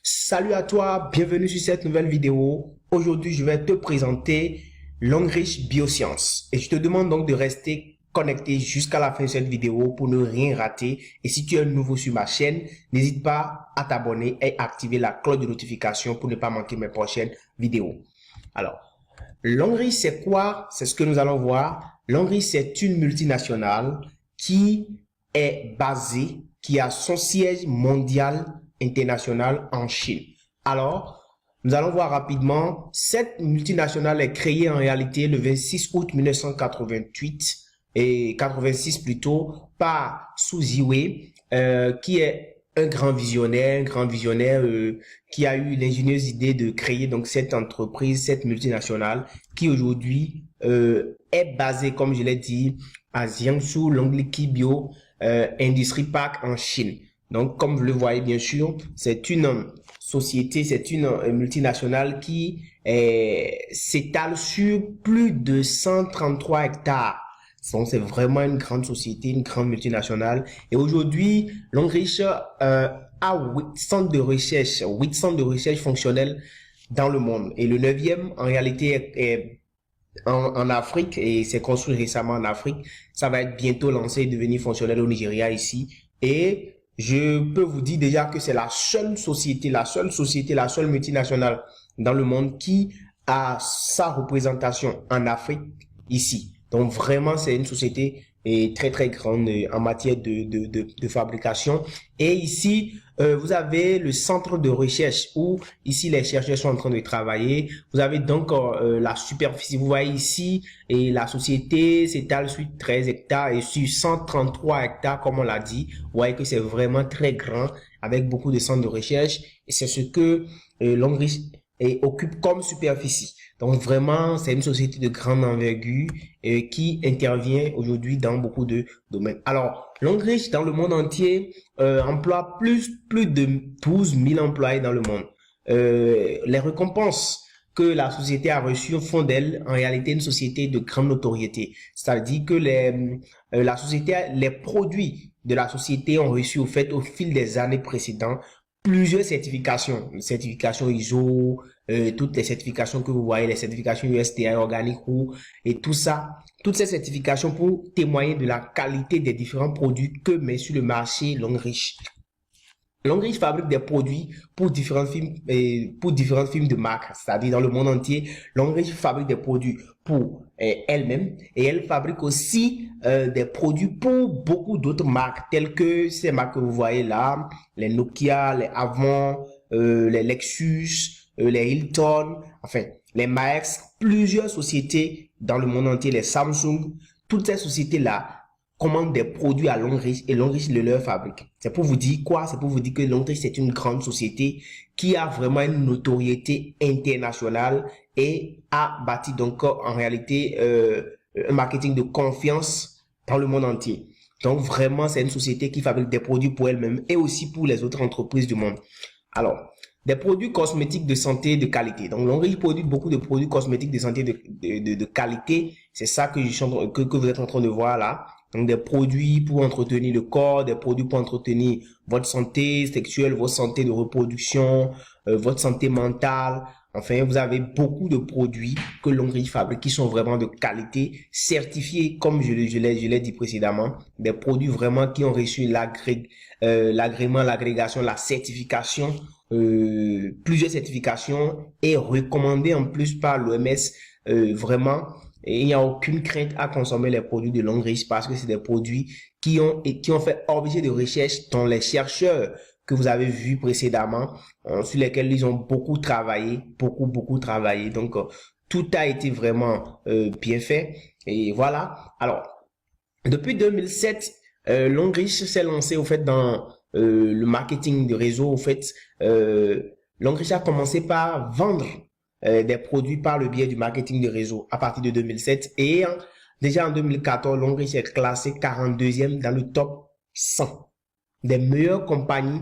Salut à toi, bienvenue sur cette nouvelle vidéo. Aujourd'hui, je vais te présenter Longrich Biosciences et je te demande donc de rester connecté jusqu'à la fin de cette vidéo pour ne rien rater. Et si tu es nouveau sur ma chaîne, n'hésite pas à t'abonner et activer la cloche de notification pour ne pas manquer mes prochaines vidéos. Alors, Longrich, c'est quoi? C'est ce que nous allons voir. Longrich, c'est une multinationale qui est basée, qui a son siège mondial international en Chine. Alors, nous allons voir rapidement. Cette multinationale est créée en réalité le 26 août 1988 et 86 plutôt par Su Ziwei, qui est un grand visionnaire, qui a eu l'ingénieuse idée de créer donc cette entreprise, cette multinationale qui aujourd'hui est basée, comme je l'ai dit, à Jiangsu Longliki Bio Industry Park en Chine. Donc, comme vous le voyez bien sûr, c'est une société, c'est une multinationale qui s'étale sur plus de 133 hectares. Donc, c'est vraiment une grande société, une grande multinationale. Et aujourd'hui, Longrich a 8 centres de recherche fonctionnels dans le monde. Et le 9e, en réalité, est en Afrique et c'est construit récemment en Afrique. Ça va être bientôt lancé et devenir fonctionnel au Nigeria ici. Et je peux vous dire déjà que c'est la seule multinationale dans le monde qui a sa représentation en Afrique ici. Donc vraiment, c'est une société très grande en matière de fabrication. Et ici, vous avez le centre de recherche où ici les chercheurs sont en train de travailler. Vous avez donc la superficie. Vous voyez ici, et la société s'étale sur 13 hectares et sur 133 hectares, comme on l'a dit. Vous voyez que c'est vraiment très grand avec beaucoup de centres de recherche. Et c'est ce que Longrich occupe comme superficie. Donc vraiment, c'est une société de grande envergure qui intervient aujourd'hui dans beaucoup de domaines. Alors, Longrich dans le monde entier emploie plus de 12 000 employés dans le monde. Les récompenses que la société a reçues font d'elle en réalité une société de grande notoriété. C'est-à-dire que les produits de la société ont reçu au fil des années précédentes plusieurs certifications ISO, toutes les certifications que vous voyez, les certifications USDA, Organic Roux et tout ça, toutes ces certifications pour témoigner de la qualité des différents produits que met sur le marché Longrich. Longrich fabrique des produits pour différentes firmes de marque, c'est-à-dire dans le monde entier. Longrich fabrique des produits pour elle-même et elle fabrique aussi des produits pour beaucoup d'autres marques telles que ces marques que vous voyez là, les Nokia, les Avon, les Lexus, les Hilton, enfin les Max, plusieurs sociétés dans le monde entier, les Samsung, toutes ces sociétés-là commandent des produits à Longrich et Longrich le leur fabrique. C'est pour vous dire quoi? C'est pour vous dire que Longrich c'est une grande société qui a vraiment une notoriété internationale et a bâti donc en réalité un marketing de confiance dans le monde entier. Donc vraiment c'est une société qui fabrique des produits pour elle-même et aussi pour les autres entreprises du monde. Alors, des produits cosmétiques de santé de qualité. Donc, Longrich produit beaucoup de produits cosmétiques de santé de qualité. C'est ça que vous êtes en train de voir là. Donc, des produits pour entretenir le corps, des produits pour entretenir votre santé sexuelle, votre santé de reproduction, votre santé mentale. Enfin, vous avez beaucoup de produits que Longrich fabrique qui sont vraiment de qualité, certifiés, comme je l'ai dit précédemment. Des produits vraiment qui ont reçu l'agrément, l'agrégation, la certification, plusieurs certifications et recommandés en plus par l'OMS. Vraiment, et il n'y a aucune crainte à consommer les produits de Longrich parce que c'est des produits qui ont fait objet de recherche dont les chercheurs que vous avez vus précédemment, sur lesquels ils ont beaucoup travaillé, beaucoup travaillé. Donc, tout a été vraiment bien fait. Et voilà. Alors, depuis 2007, Longrich s'est lancé au fait dans le marketing de réseau. Au fait, Longrich a commencé par vendre des produits par le biais du marketing de réseau à partir de 2007 et déjà en 2014, Longrich est classé 42e dans le top 100 des meilleures compagnies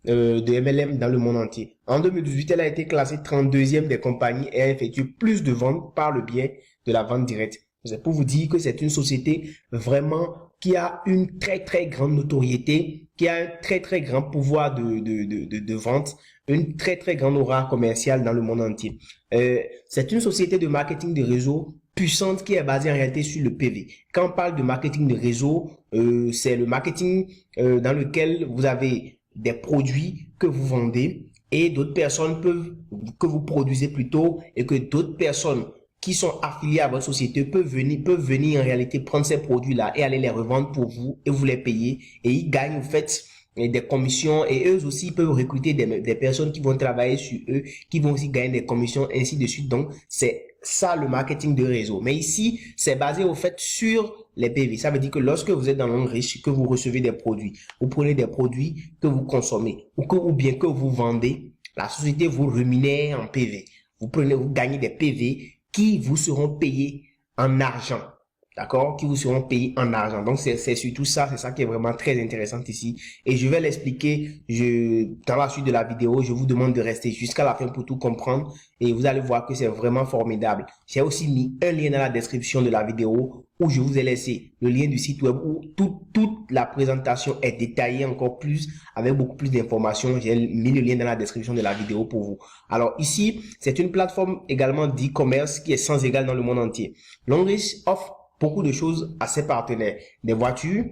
de MLM dans le monde entier. En 2018, elle a été classée 32e des compagnies et a effectué plus de ventes par le biais de la vente directe. C'est pour vous dire que c'est une société vraiment qui a une très grande notoriété, qui a un très grand pouvoir de vente, une très grande aura commerciale dans le monde entier. C'est une société de marketing de réseau puissante qui est basée en réalité sur le PV. Quand on parle de marketing de réseau, c'est le marketing dans lequel vous avez des produits que vous vendez et d'autres personnes que vous produisez plutôt, et que d'autres personnes qui sont affiliés à votre société peuvent venir en réalité prendre ces produits-là et aller les revendre pour vous, et vous les payer, et ils gagnent en fait des commissions, et eux aussi peuvent recruter des personnes qui vont travailler sur eux, qui vont aussi gagner des commissions, ainsi de suite. Donc c'est ça le marketing de réseau. Mais ici, c'est basé au fait sur les PV. Ça veut dire que lorsque vous êtes dans le monde riche, que vous recevez des produits, vous prenez des produits que vous consommez, ou bien que vous vendez, la société vous rémunère en PV. Vous gagnez des PV qui vous seront payés en argent. D'accord? Qui vous seront payés en argent. Donc, c'est surtout ça. C'est ça qui est vraiment très intéressant ici. Et je vais l'expliquer dans la suite de la vidéo. Je vous demande de rester jusqu'à la fin pour tout comprendre. Et vous allez voir que c'est vraiment formidable. J'ai aussi mis un lien dans la description de la vidéo où je vous ai laissé le lien du site web où toute la présentation est détaillée encore plus, avec beaucoup plus d'informations. J'ai mis le lien dans la description de la vidéo pour vous. Alors ici, c'est une plateforme également d'e-commerce qui est sans égal dans le monde entier. Longrich offre beaucoup de choses à ses partenaires. Des voitures,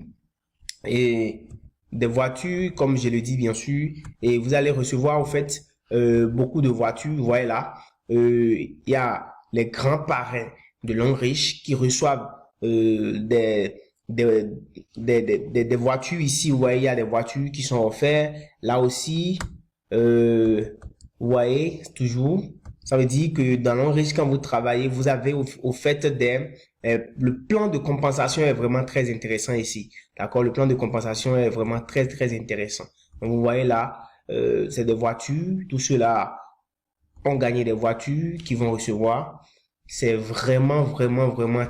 comme je le dis bien sûr, et vous allez recevoir en fait beaucoup de voitures. Vous voyez là, il y a les grands parrains de Longrich qui reçoivent des voitures ici. Vous voyez, il y a des voitures qui sont offertes. Là aussi, vous voyez, toujours. Ça veut dire que dans Longrich, quand vous travaillez, vous avez au fait le plan de compensation est vraiment très intéressant ici. D'accord? Le plan de compensation est vraiment très intéressant. Donc, vous voyez là, c'est des voitures. Tous ceux-là ont gagné des voitures qu'ils vont recevoir. C'est vraiment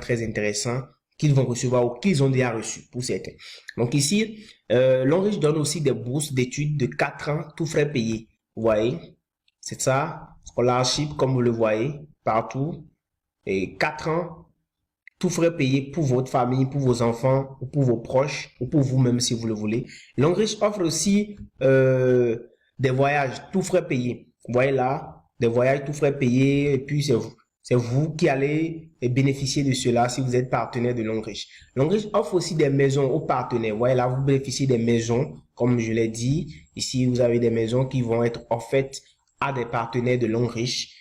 très intéressant qu'ils vont recevoir ou qu'ils ont déjà reçu pour certains. Donc ici, Longrich donne aussi des bourses d'études de 4 ans, tout frais payés. Vous voyez? C'est ça. Scholarship, comme vous le voyez, partout. Et 4 ans, tout frais payé pour votre famille, pour vos enfants, ou pour vos proches, ou pour vous-même si vous le voulez. Longrich offre aussi des voyages, tout frais payés. Vous voyez là, des voyages tout frais payés, et puis c'est vous qui allez bénéficier de cela si vous êtes partenaire de Longrich. Longrich offre aussi des maisons aux partenaires. Vous voyez là, vous bénéficiez des maisons, comme je l'ai dit. Ici, vous avez des maisons qui vont être offertes à des partenaires de Longrich.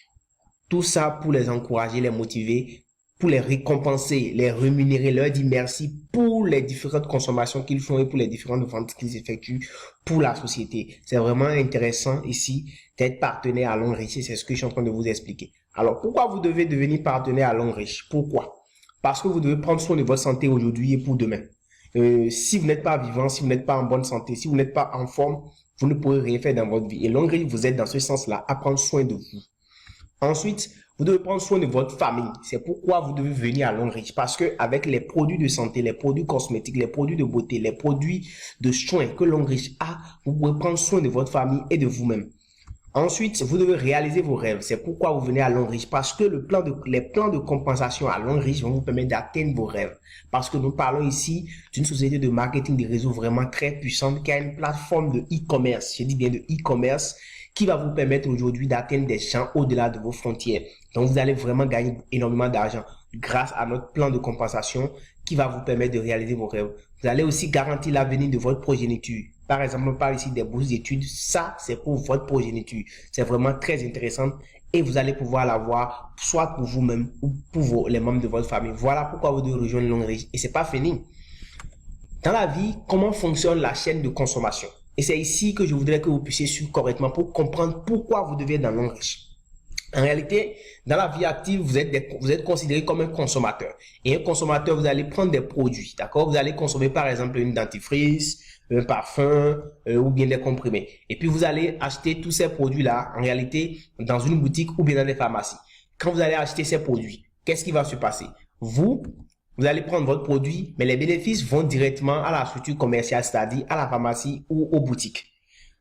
Tout ça pour les encourager, les motiver, pour les récompenser, les rémunérer, leur dire merci pour les différentes consommations qu'ils font et pour les différentes ventes qu'ils effectuent pour la société. C'est vraiment intéressant ici d'être partenaire à Longrich. C'est ce que je suis en train de vous expliquer. Alors, pourquoi vous devez devenir partenaire à Longrich? Pourquoi? Parce que vous devez prendre soin de votre santé aujourd'hui et pour demain. Si vous n'êtes pas vivant, si vous n'êtes pas en bonne santé, si vous n'êtes pas en forme, vous ne pourrez rien faire dans votre vie. Et Longrich vous aide dans ce sens-là à prendre soin de vous. Ensuite, vous devez prendre soin de votre famille. C'est pourquoi vous devez venir à Longrich. Parce que avec les produits de santé, les produits cosmétiques, les produits de beauté, les produits de soins que Longrich a, vous pouvez prendre soin de votre famille et de vous-même. Ensuite, vous devez réaliser vos rêves. C'est pourquoi vous venez à Longrich. Parce que les plans de compensation à Longrich vont vous permettre d'atteindre vos rêves. Parce que nous parlons ici d'une société de marketing de réseau vraiment très puissante qui a une plateforme de e-commerce. Je dis bien de e-commerce, qui va vous permettre aujourd'hui d'atteindre des champs au-delà de vos frontières. Donc, vous allez vraiment gagner énormément d'argent grâce à notre plan de compensation qui va vous permettre de réaliser vos rêves. Vous allez aussi garantir l'avenir de votre progéniture. Par exemple, on parle ici des bourses d'études. Ça, c'est pour votre progéniture. C'est vraiment très intéressant et vous allez pouvoir l'avoir soit pour vous-même ou pour les membres de votre famille. Voilà pourquoi vous devez rejoindre Longrich. Et c'est pas fini. Dans la vie, comment fonctionne la chaîne de consommation? Et c'est ici que je voudrais que vous puissiez suivre correctement pour comprendre pourquoi vous devez être dans Longrich. En réalité, dans la vie active, vous êtes considéré comme un consommateur. Et un consommateur, vous allez prendre des produits, d'accord? Vous allez consommer par exemple une dentifrice, un parfum ou bien des comprimés. Et puis vous allez acheter tous ces produits-là, en réalité, dans une boutique ou bien dans des pharmacies. Quand vous allez acheter ces produits, qu'est-ce qui va se passer? Vous allez prendre votre produit, mais les bénéfices vont directement à la structure commerciale, c'est-à-dire à la pharmacie ou aux boutiques.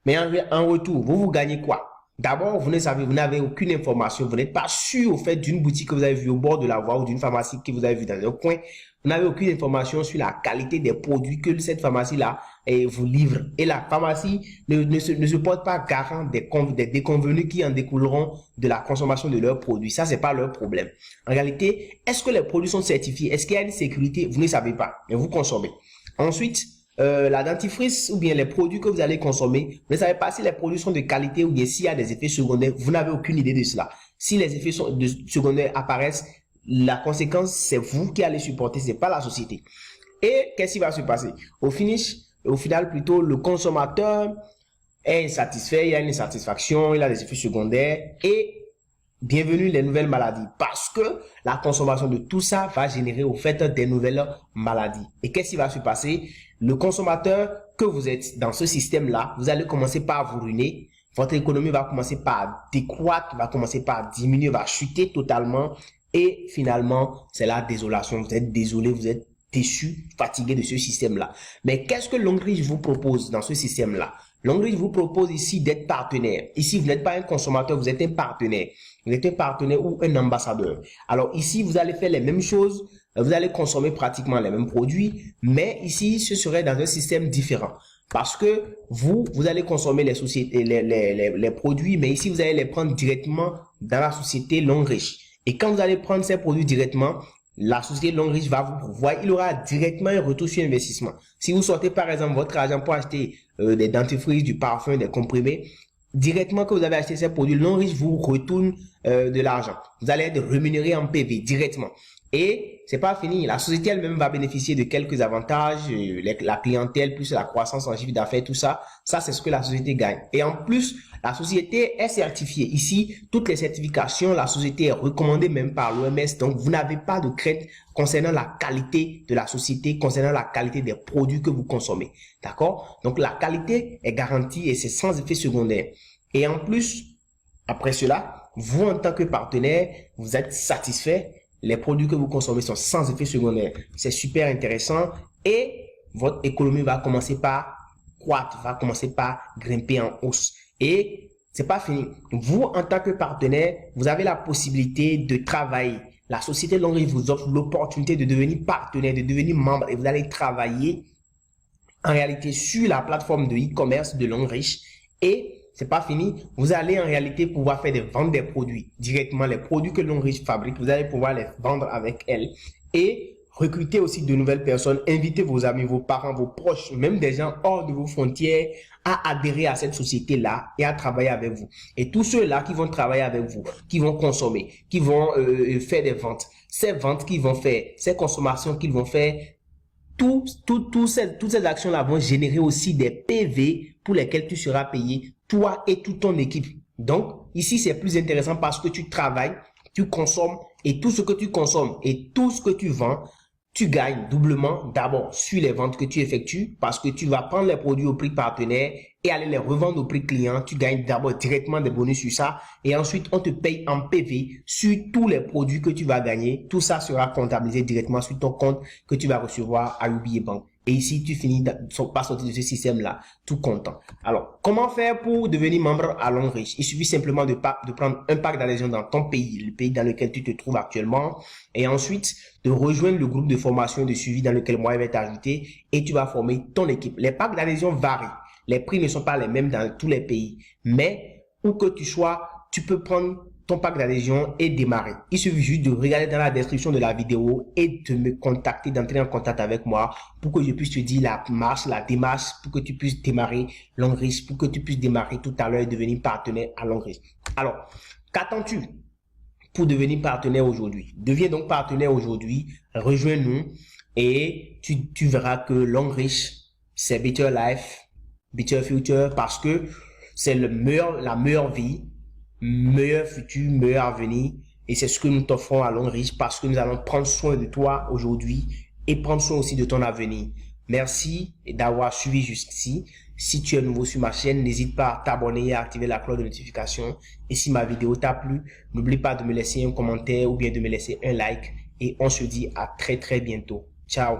Mais en retour, vous gagnez quoi? D'abord, vous n'avez aucune information, vous n'êtes pas sûr au fait d'une boutique que vous avez vue au bord de la voie ou d'une pharmacie que vous avez vue dans un coin. Vous n'avez aucune information sur la qualité des produits que cette pharmacie-là vous livre. Et la pharmacie ne se porte pas garant des déconvenus qui en découleront de la consommation de leurs produits. Ça, c'est pas leur problème. En réalité, est-ce que les produits sont certifiés? Est-ce qu'il y a une sécurité? Vous ne savez pas, mais vous consommez. Ensuite, la dentifrice ou bien les produits que vous allez consommer, vous ne savez pas si les produits sont de qualité ou bien s'il y a des effets secondaires. Vous n'avez aucune idée de cela. Si les effets secondaires apparaissent, la conséquence, c'est vous qui allez supporter, c'est pas la société. Et qu'est-ce qui va se passer? Au final, plutôt, le consommateur est insatisfait, il y a une insatisfaction, il a des effets secondaires et bienvenue les nouvelles maladies parce que la consommation de tout ça va générer au fait des nouvelles maladies. Et qu'est-ce qui va se passer? Le consommateur que vous êtes dans ce système-là, vous allez commencer par vous ruiner. Votre économie va commencer par décroître, va commencer par diminuer, va chuter totalement. Et finalement, c'est la désolation. Vous êtes désolé, vous êtes déçu, fatigué de ce système-là. Mais qu'est-ce que Longreach vous propose dans ce système-là? Longreach vous propose ici d'être partenaire. Ici, vous n'êtes pas un consommateur, vous êtes un partenaire. Vous êtes un partenaire ou un ambassadeur. Alors ici, vous allez faire les mêmes choses. Vous allez consommer pratiquement les mêmes produits. Mais ici, ce serait dans un système différent. Parce que vous allez consommer les sociétés, les produits. Mais ici, vous allez les prendre directement dans la société Longreach. Et quand vous allez prendre ces produits directement, la société Longreach va vous pourvoir, il aura directement un retour sur investissement. Si vous sortez par exemple votre argent pour acheter des dentifrices, du parfum, des comprimés, directement que vous avez acheté ces produits, Longreach vous retourne de l'argent. Vous allez être rémunéré en PV directement. Et c'est pas fini, la société elle-même va bénéficier de quelques avantages, la clientèle plus la croissance en chiffre d'affaires, tout ça. Ça, c'est ce que la société gagne. Et en plus, la société est certifiée. Ici, toutes les certifications, la société est recommandée même par l'OMS. Donc, vous n'avez pas de crainte concernant la qualité de la société, concernant la qualité des produits que vous consommez. D'accord? Donc, la qualité est garantie et c'est sans effet secondaire. Et en plus, après cela, vous en tant que partenaire, vous êtes satisfait. Les produits que vous consommez sont sans effet secondaire. C'est super intéressant et votre économie va commencer par croître, va commencer par grimper en hausse. Et c'est pas fini. Vous, en tant que partenaire, vous avez la possibilité de travailler. La société Longreach vous offre l'opportunité de devenir partenaire, de devenir membre et vous allez travailler en réalité sur la plateforme de e-commerce de Longreach et c'est pas fini. Vous allez en réalité pouvoir faire des ventes des produits directement, les produits que Longreach fabrique, vous allez pouvoir les vendre avec elle et recruter aussi de nouvelles personnes, inviter vos amis, vos parents, vos proches, même des gens hors de vos frontières à adhérer à cette société-là et à travailler avec vous. Et tous ceux-là qui vont travailler avec vous, qui vont consommer, qui vont faire des ventes, ces ventes qu'ils vont faire, ces consommations qu'ils vont faire, toutes ces actions-là vont générer aussi des PV pour lesquels tu seras payé, toi et toute ton équipe. Donc, ici, c'est plus intéressant parce que tu travailles, tu consommes et tout ce que tu consommes et tout ce que tu vends, tu gagnes doublement d'abord sur les ventes que tu effectues parce que tu vas prendre les produits au prix partenaire et aller les revendre au prix client. Tu gagnes d'abord directement des bonus sur ça et ensuite on te paye en PV sur tous les produits que tu vas gagner. Tout ça sera comptabilisé directement sur ton compte que tu vas recevoir à UBA Bank. Et ici, tu finis par sortir de ce système-là, tout content. Alors, comment faire pour devenir membre à Longreach? Il suffit simplement de prendre un pack d'adhésion dans ton pays, le pays dans lequel tu te trouves actuellement, et ensuite de rejoindre le groupe de formation et de suivi dans lequel moi je vais t'ajouter, et tu vas former ton équipe. Les packs d'adhésion varient. Les prix ne sont pas les mêmes dans tous les pays, mais où que tu sois, tu peux prendre ton pack d'adhésion et démarrer. Il suffit juste de regarder dans la description de la vidéo et de me contacter, d'entrer en contact avec moi pour que je puisse te dire la démarche, pour que tu puisses démarrer Longreach, pour que tu puisses démarrer tout à l'heure et devenir partenaire à Longreach. Alors, qu'attends-tu pour devenir partenaire aujourd'hui? Deviens donc partenaire aujourd'hui, rejoins-nous et tu verras que Longreach, c'est Better Life, Better Future parce que c'est la meilleure vie, meilleur futur, meilleur avenir et c'est ce que nous t'offrons à Longreach parce que nous allons prendre soin de toi aujourd'hui et prendre soin aussi de ton avenir. Merci d'avoir suivi jusqu'ici. Si tu es nouveau sur ma chaîne, n'hésite pas à t'abonner et à activer la cloche de notification. Et si ma vidéo t'a plu, n'oublie pas de me laisser un commentaire ou bien de me laisser un like et on se dit à très bientôt. Ciao.